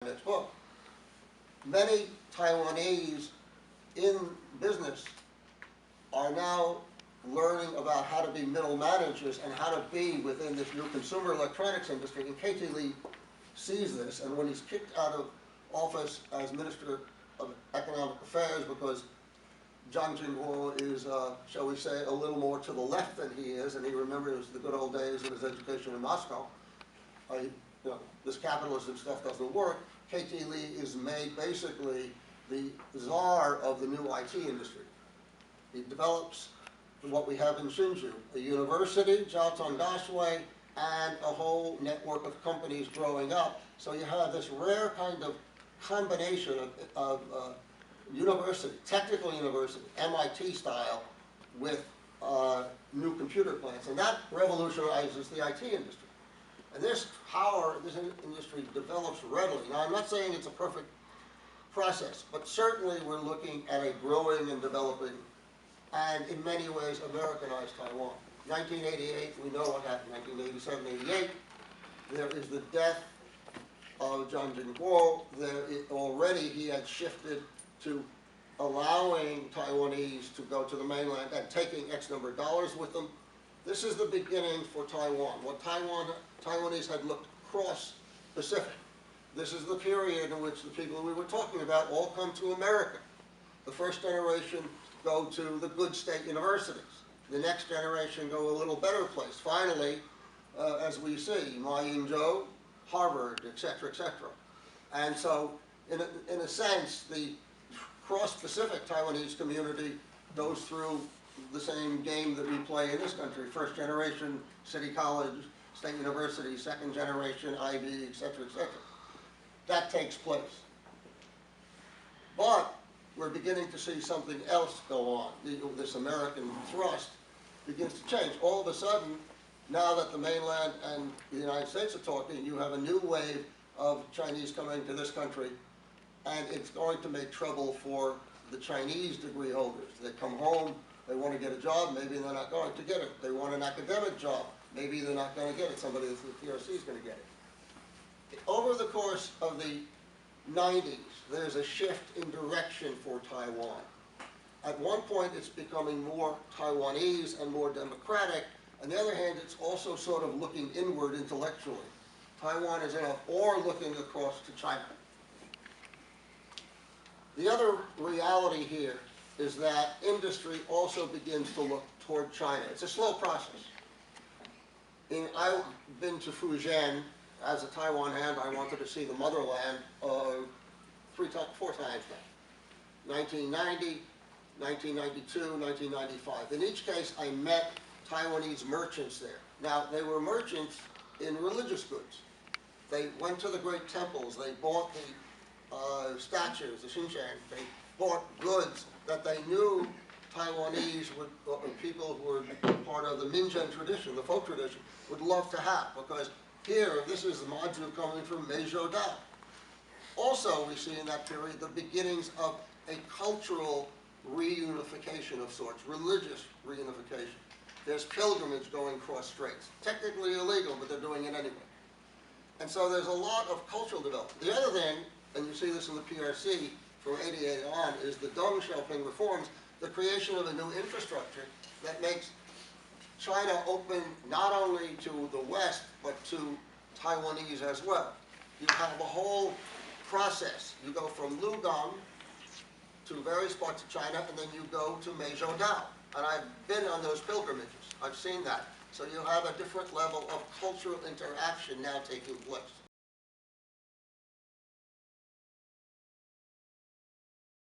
Annette's book. Many Taiwanese in business are now learning about how to be middle managers and how to be within this new consumer electronics industry. And K.T. Lee sees this, and when he's kicked out of office as Minister of Economic Affairs because Zhang Jingguo is, shall we say, a little more to the left than he is, and he remembers the good old days of his education in Moscow. This capitalism stuff doesn't work. K.T. Lee is made basically the czar of the new IT industry. He develops what we have in Hsinchu, a university, Jiao Dashway, and a whole network of companies growing up. So you have this rare kind of combination of university, technical university, MIT style, with new computer plants. And that revolutionizes the IT industry. And this power, this industry develops readily. Now, I'm not saying it's a perfect process, but certainly we're looking at a growing and developing, and in many ways, Americanized Taiwan. 1988, we know what happened. 1987, 88, there is the death of Zhang Jingguo. Already he had shifted to allowing Taiwanese to go to the mainland and taking X number of dollars with them. This is the beginning for Taiwan. What Taiwanese had looked cross-Pacific. This is the period in which the people we were talking about all come to America. The first generation go to the good state universities. The next generation go a little better place. Finally, as we see, Ma Ying-jeou, Harvard, et cetera, et cetera. And so, in a sense, the cross-Pacific Taiwanese community goes through the same game that we play in this country. First generation, city college, state university, second generation, IB, et cetera, et cetera. That takes place. But we're beginning to see something else go on. This American thrust begins to change. All of a sudden, now that the mainland and the United States are talking, you have a new wave of Chinese coming to this country, and it's going to make trouble for the Chinese degree holders. They come home, they want to get a job, maybe they're not going to get it. They want an academic job, maybe they're not going to get it. Somebody at the PRC is going to get it. Over the course of the 90s, there's a shift in direction for Taiwan. At one point, it's becoming more Taiwanese and more democratic. On the other hand, it's also sort of looking inward intellectually. Taiwan is in a or looking across to China. The other reality here is that industry also begins to look toward China. It's a slow process. I've been to Fujian as a Taiwan hand. I wanted to see the motherland 4 times now. 1990, 1992, 1995. In each case, I met Taiwanese merchants there. Now, they were merchants in religious goods. They went to the great temples. They bought the statues, the Xinjiang. They bought goods that they knew Taiwanese people who were part of the Minjian tradition, the folk tradition, would love to have, because here, this is the Maju coming from Meizhou Dao. Also, we see in that period the beginnings of a cultural reunification of sorts, religious reunification. There's pilgrimage going cross straits. Technically illegal, but they're doing it anyway. And so there's a lot of cultural development. The other thing, and you see this in the PRC from 88 on, is the Deng Xiaoping reforms, the creation of a new infrastructure that makes China open not only to the West, but to Taiwanese as well. You have a whole process. You go from Lugang to various parts of China, and then you go to Meizhou Dao. And I've been on those pilgrimages. I've seen that. So you have a different level of cultural interaction now taking place.